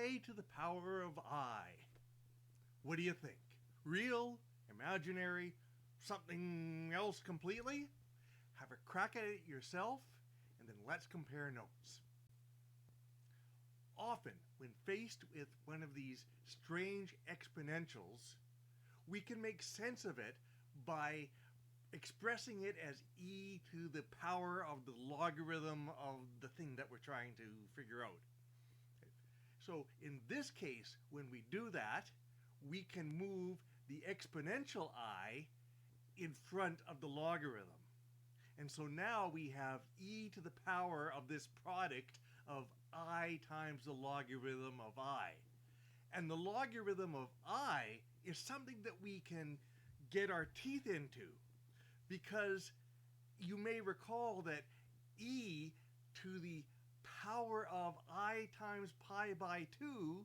I to the power of I. What do you think? Real? Imaginary? Something else completely? Have a crack at it yourself, and then let's compare notes. Often, when faced with one of these strange exponentials, we can make sense of it by expressing it as e to the power of the logarithm of the thing that we're trying to figure out. So in this case, when we do that, we can move the exponential I in front of the logarithm. And so now we have e to the power of this product of I times the logarithm of I. And the logarithm of I is something that we can get our teeth into, because you may recall that e to the power of I times pi by 2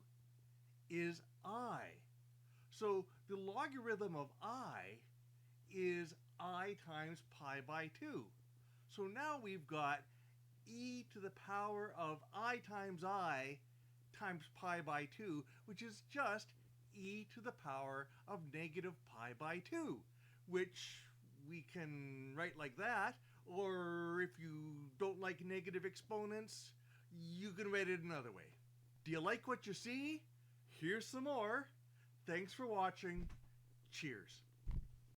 is I. So the logarithm of I is I times pi by 2. So now we've got e to the power of I times pi by 2, which is just e to the power of negative pi by 2, which we can write like that, or if you don't like negative exponents, you can write it another way. Do you like what you see? Here's some more. Thanks for watching. Cheers.